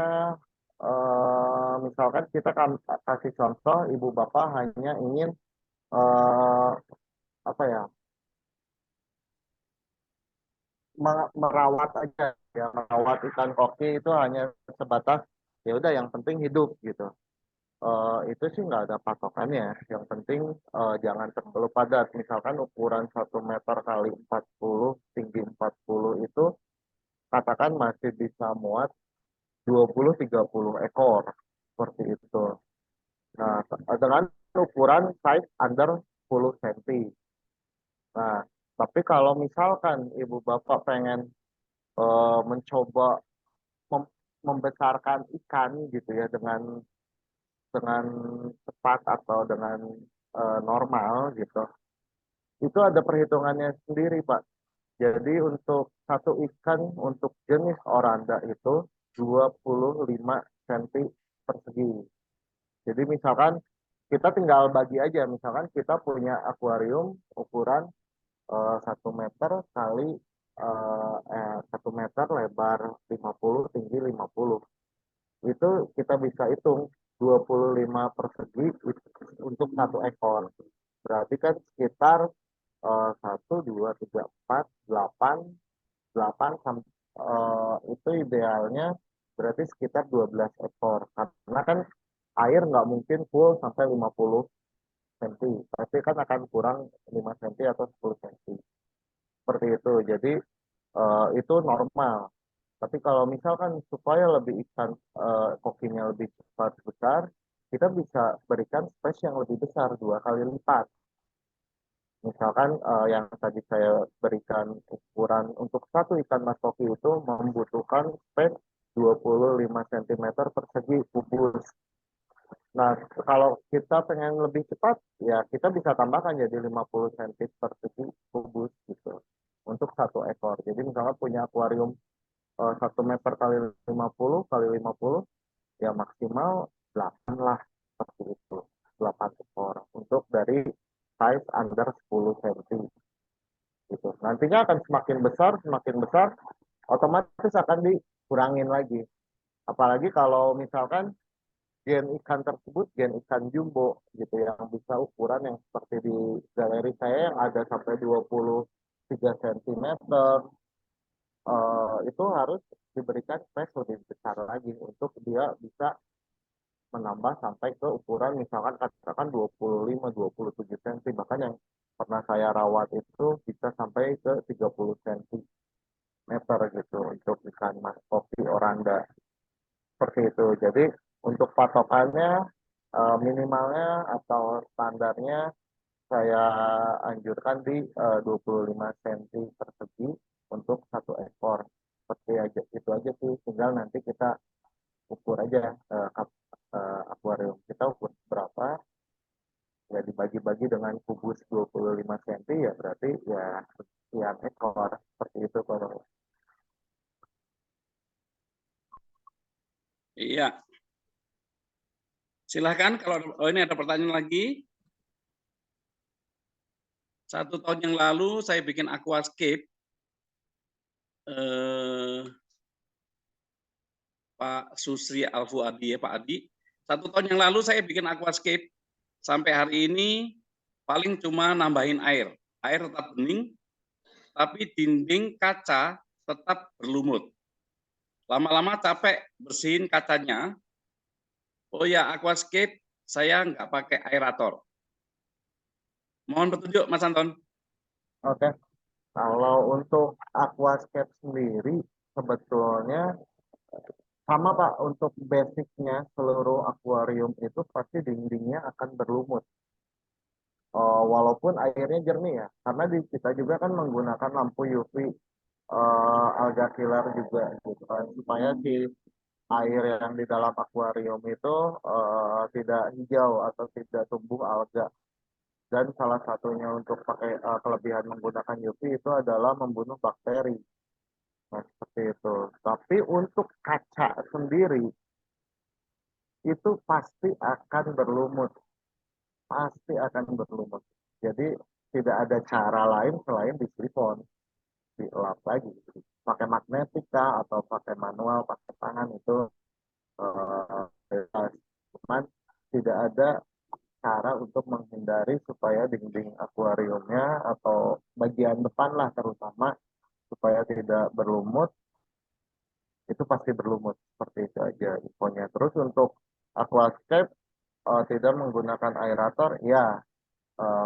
misalkan kita kan kasih contoh ibu bapak hanya ingin eh, apa ya merawat aja ya, merawat ikan koki itu hanya sebatas ya udah yang penting hidup gitu. Itu sih nggak ada patokannya. Yang penting jangan terlalu padat. Misalkan ukuran 1 meter kali 40, tinggi 40 itu katakan masih bisa muat 20-30 ekor. Seperti itu. Nah, dengan ukuran size under 10 cm. Nah, tapi kalau misalkan ibu bapak pengen mencoba membesarkan ikan gitu ya dengan cepat atau dengan normal gitu. Itu ada perhitungannya sendiri, Pak. Jadi untuk satu ikan untuk jenis oranda itu 25 cm persegi. Jadi misalkan kita tinggal bagi aja, misalkan kita punya akuarium ukuran 1 meter kali 1 meter lebar 50, tinggi 50. Itu kita bisa hitung 25 persegi untuk satu ekor. Berarti kan sekitar 1, 2, 3, 4, 8 itu idealnya berarti sekitar 12 ekor. Karena kan air nggak mungkin full sampai 50 cm. Pasti kan akan kurang 5 cm atau 10 cm. Seperti itu. Jadi itu normal. Tapi kalau misalkan supaya lebih ikan kokinya lebih cepat besar, kita bisa berikan space yang lebih besar 2 kali lipat. Misalkan yang tadi saya berikan ukuran untuk satu ikan mas koki itu membutuhkan space 25 cm persegi kubus. Nah, kalau kita pengen lebih cepat, ya kita bisa tambahkan jadi 50 cm persegi kubus gitu untuk satu ekor. Jadi misalnya punya akuarium 1 meter kali 50 kali 50, ya maksimal 8 lah seperti itu, 8 ekor untuk dari size under 10 cm gitu. Nantinya akan semakin besar, otomatis akan dikurangin lagi. Apalagi kalau misalkan gen ikan tersebut gen ikan jumbo gitu yang bisa ukuran yang seperti di galeri saya yang ada sampai 23 cm, itu harus diberikan space lebih besar lagi untuk dia bisa menambah sampai ke ukuran misalkan katakan 25-27 cm, bahkan yang pernah saya rawat itu bisa sampai ke 30 cm gitu untuk ikan mas kopi oranda seperti itu. Jadi untuk patokannya minimalnya atau standarnya saya anjurkan di 25 cm persegi untuk satu ekor. Seperti aja itu aja sih, tinggal nanti kita ukur aja akuarium kita ukur berapa, ya dibagi-bagi dengan kubus 25 cm ya berarti ya sekian ekor seperti itu kalau. Iya. Silahkan kalau ini ada pertanyaan lagi. 1 tahun yang lalu saya bikin aquascape. Pak Susri Alfuadi ya Pak Adi. 1 tahun yang lalu saya bikin aquascape. Sampai hari ini paling cuma nambahin air. Air tetap bening, tapi dinding kaca tetap berlumut. Lama-lama capek bersihin kacanya. Oh ya, aquascape saya nggak pakai aerator. Mohon petunjuk, Mas Anton. Oke, kalau untuk aquascape sendiri sebetulnya sama Pak, untuk basicnya seluruh akuarium itu pasti dindingnya akan berlumut. Walaupun airnya jernih ya, karena di kita juga kan menggunakan lampu UV alga killer juga gitu kan, supaya si air yang di dalam akuarium itu tidak hijau atau tidak tumbuh alga. Dan salah satunya untuk pakai kelebihan menggunakan UV itu adalah membunuh bakteri. Nah, seperti itu. Tapi untuk kaca sendiri itu pasti akan berlumut, pasti akan berlumut. Jadi tidak ada cara lain selain disifon, dilap lagi. Pakai magnetika atau pakai manual, pakai tangan itu bebas. Cuman tidak ada cara untuk menghindari supaya dinding akuariumnya atau bagian depan lah terutama supaya tidak berlumut, itu pasti berlumut. Seperti itu aja infonya. Terus untuk aquascape tidak menggunakan aerator, ya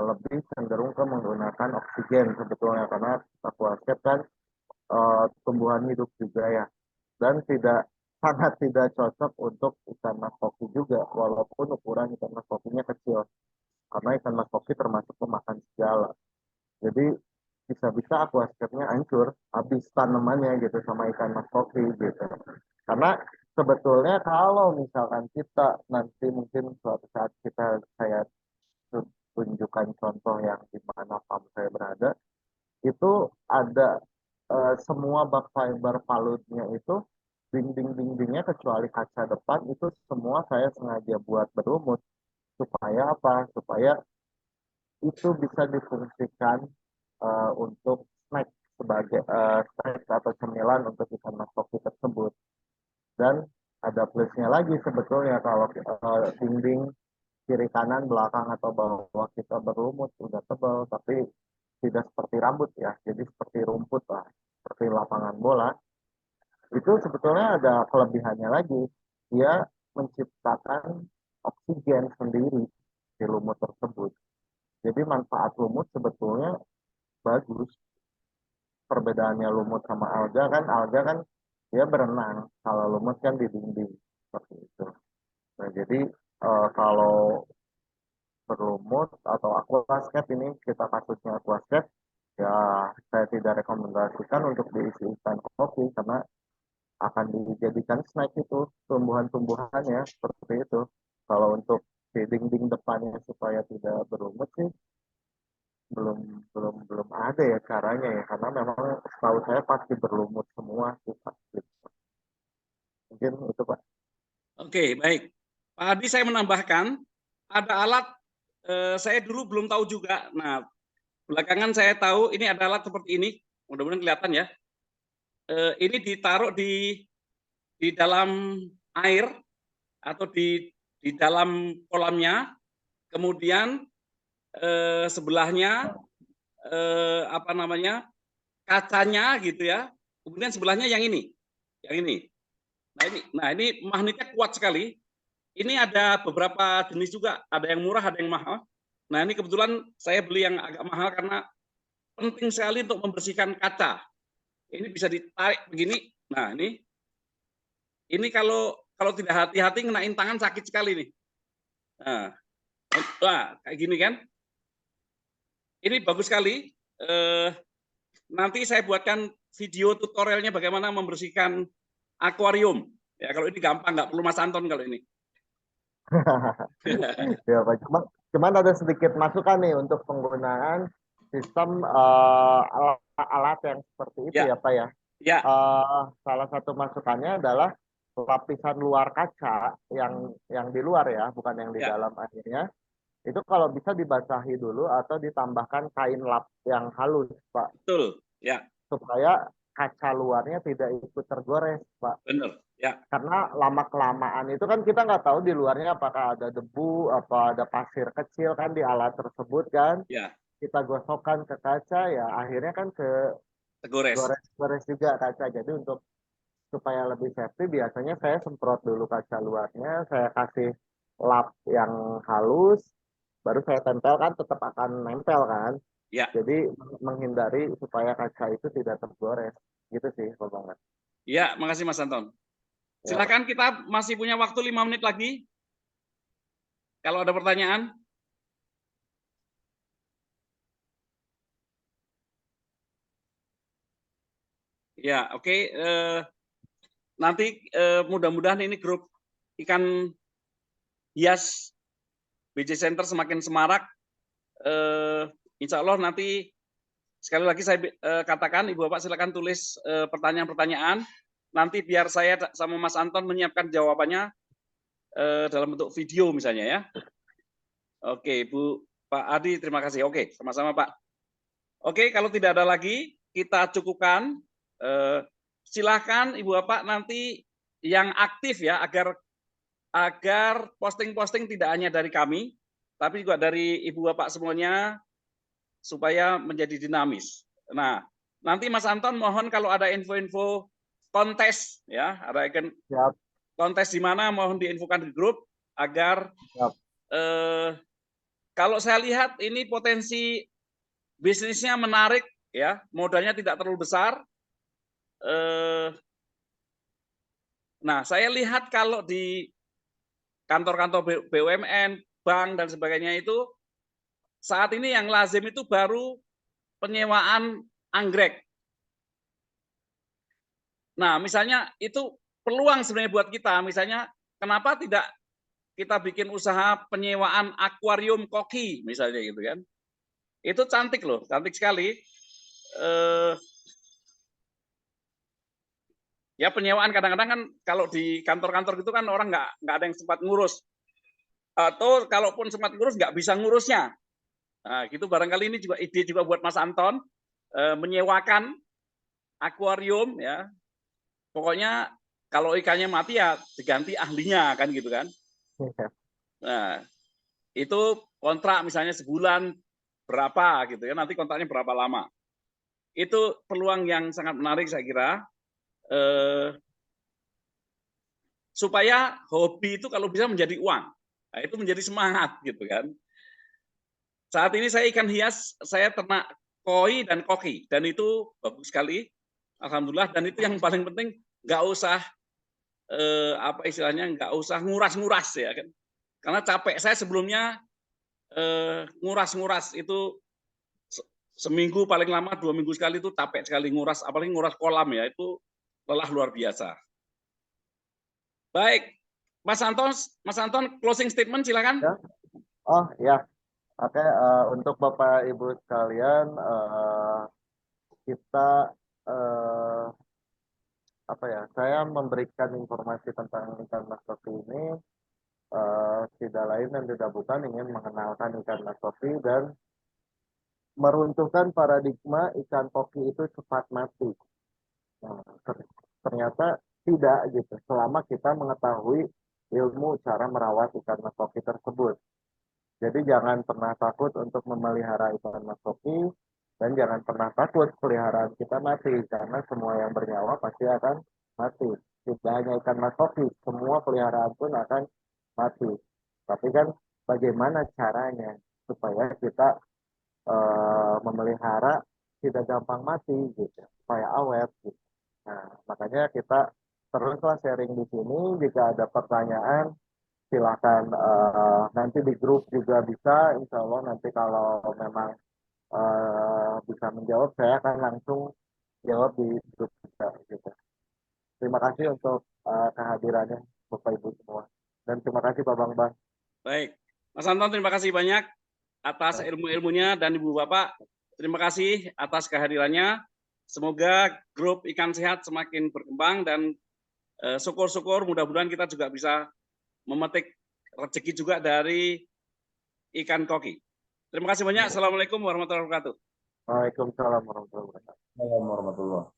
lebih cenderung ke menggunakan oksigen sebetulnya, karena aquascape kan tumbuhan hidup juga ya, dan sangat tidak cocok untuk ikan mas koki juga, walaupun ukuran ikan mas kokinya kecil, karena ikan mas koki termasuk pemakan segala. Jadi bisa-bisa aquascape-nya hancur, habis tanamannya gitu sama ikan mas koki gitu. Karena sebetulnya kalau misalkan kita nanti mungkin suatu saat saya tunjukkan contoh yang di mana farm saya berada, itu ada semua bak fiber palutnya itu dinding-dindingnya kecuali kaca depan itu semua saya sengaja buat berlumut supaya apa? Supaya itu bisa difungsikan untuk snack sebagai snack atau cemilan untuk ikan mas koki tersebut. Dan ada plusnya lagi sebetulnya kalau dinding kiri kanan belakang atau bawah kita berlumut udah tebal tapi tidak seperti rambut ya, jadi seperti rumput lah, seperti lapangan bola, itu sebetulnya ada kelebihannya lagi, dia menciptakan oksigen sendiri di lumut tersebut. Jadi manfaat lumut sebetulnya bagus. Perbedaannya lumut sama alga kan dia berenang, kalau lumut kan di dinding seperti itu. Nah jadi kalau berlumut atau aquascape, ini kita kasusnya aquascape, ya saya tidak rekomendasikan untuk diisi ikan koki karena akan dijadikan snack itu tumbuhan-tumbuhannya seperti itu. Kalau untuk di dinding depannya supaya tidak berlumut sih belum belum belum ada ya caranya ya, karena memang setahu saya pasti berlumut semua sih Pak. Mungkin itu Pak. Oke, baik. Pak Adi, saya menambahkan ada alat, saya dulu belum tahu juga. Nah, belakangan saya tahu ini ada alat seperti ini. Mudah-mudahan kelihatan ya. Ini ditaruh di dalam air atau di dalam kolamnya. Kemudian sebelahnya apa namanya, kacanya gitu ya. Kemudian sebelahnya yang ini. Nah ini magnetnya kuat sekali. Ini ada beberapa jenis juga, ada yang murah, ada yang mahal. Nah ini kebetulan saya beli yang agak mahal karena penting sekali untuk membersihkan kaca. Ini bisa ditarik begini. Nah ini kalau tidak hati-hati ngenain tangan sakit sekali nih. Nah, kayak gini kan. Ini bagus sekali. Nanti saya buatkan video tutorialnya bagaimana membersihkan akuarium. Ya kalau ini gampang, nggak perlu Mas Anton kalau ini. Ya Pak, cuman ada sedikit masukan nih untuk penggunaan sistem alat yang seperti itu ya Pak ya. Ya. Salah satu masukannya adalah lapisan luar kaca yang di luar ya, bukan yang di dalam airnya. Itu kalau bisa dibasahi dulu atau ditambahkan kain lap yang halus, Pak. Betul, ya. Supaya kaca luarnya tidak ikut tergores, Pak. Benar, ya. Karena lama-kelamaan itu kan kita nggak tahu di luarnya apakah ada debu, apa ada pasir kecil kan di alat tersebut kan. Ya. Kita gosokkan ke kaca, ya akhirnya kan gores juga kaca. Jadi supaya lebih safety, biasanya saya semprot dulu kaca luarnya, saya kasih lap yang halus, baru saya tempelkan, tetap akan nempel kan. Ya, Jadi menghindari supaya kaca itu tidak tergores. Gitu sih, Pak Bang. ya, makasih Mas Anton. Ya, Pak. Silakan, kita masih punya waktu 5 menit lagi. Kalau ada pertanyaan. Ya, oke. Nanti mudah-mudahan ini grup ikan hias BJ Center semakin semarak. Insya Allah nanti sekali lagi saya katakan, Ibu Bapak silakan tulis pertanyaan-pertanyaan. Nanti biar saya sama Mas Anton menyiapkan jawabannya dalam bentuk video misalnya ya. Oke, Bu Pak Adi, terima kasih. Oke, sama-sama Pak. Oke, kalau tidak ada lagi, kita cukupkan. Silahkan Ibu Bapak nanti yang aktif ya, agar posting-posting tidak hanya dari kami, tapi juga dari Ibu Bapak semuanya, supaya menjadi dinamis. Nah, nanti Mas Anton mohon kalau ada info-info kontes ya, ada Siap. kontes di mana mohon diinfokan di grup agar Siap. kalau saya lihat ini potensi bisnisnya menarik ya, modalnya tidak terlalu besar. Nah, saya lihat kalau di kantor-kantor BUMN, bank dan sebagainya itu saat ini yang lazim itu baru penyewaan anggrek. Nah, misalnya itu peluang sebenarnya buat kita, misalnya kenapa tidak kita bikin usaha penyewaan akuarium koki misalnya gitu kan. Itu cantik loh, cantik sekali. Ya penyewaan kadang-kadang kan kalau di kantor-kantor gitu kan orang nggak ada yang sempat ngurus. Atau kalaupun sempat ngurus nggak bisa ngurusnya. Nah, gitu barangkali ini juga ide juga buat Mas Anton menyewakan akuarium ya. Pokoknya kalau ikannya mati ya diganti ahlinya kan gitu kan. Nah, itu kontrak misalnya sebulan berapa gitu ya, nanti kontraknya berapa lama. Itu peluang yang sangat menarik saya kira. Supaya hobi itu kalau bisa menjadi uang. Nah, itu menjadi semangat gitu kan. Saat ini saya ikan hias, saya ternak koi dan koki dan itu bagus sekali. Alhamdulillah, dan itu yang paling penting nggak usah apa istilahnya, nggak usah nguras-nguras ya kan. Karena capek saya sebelumnya nguras-nguras itu seminggu paling lama 2 minggu sekali itu capek sekali nguras, apalagi nguras kolam ya, itu lelah luar biasa. Baik, Mas Anton closing statement silakan. Ya. Oh ya, oke. Untuk Bapak Ibu sekalian, kita apa ya? Saya memberikan informasi tentang ikan mas koki ini tidak lain dan tidak bukan ingin mengenalkan ikan mas koki dan meruntuhkan paradigma ikan koki itu cepat mati. Nah, ternyata tidak gitu. Selama kita mengetahui ilmu cara merawat ikan mas koki tersebut. Jadi jangan pernah takut untuk memelihara ikan mas koki dan jangan pernah takut peliharaan kita mati karena semua yang bernyawa pasti akan mati. Tidak hanya ikan mas koki, semua peliharaan pun akan mati. Tapi kan bagaimana caranya supaya kita memelihara tidak gampang mati gitu, supaya awet gitu. Nah, makanya kita teruslah sharing di sini. Jika ada pertanyaan silakan nanti di grup juga bisa. Insya Allah nanti kalau memang bisa menjawab, saya akan langsung jawab di grup juga gitu. Terima kasih untuk kehadirannya Bapak Ibu semua, dan terima kasih Pak Bang. Baik, Mas Anton terima kasih banyak atas ilmu-ilmunya dan Ibu Bapak terima kasih atas kehadirannya. Semoga grup ikan sehat semakin berkembang dan syukur-syukur mudah-mudahan kita juga bisa memetik rezeki juga dari ikan koki. Terima kasih banyak. Assalamualaikum warahmatullahi wabarakatuh. Waalaikumsalam warahmatullahi wabarakatuh. Assalamualaikum warahmatullahi wabarakatuh.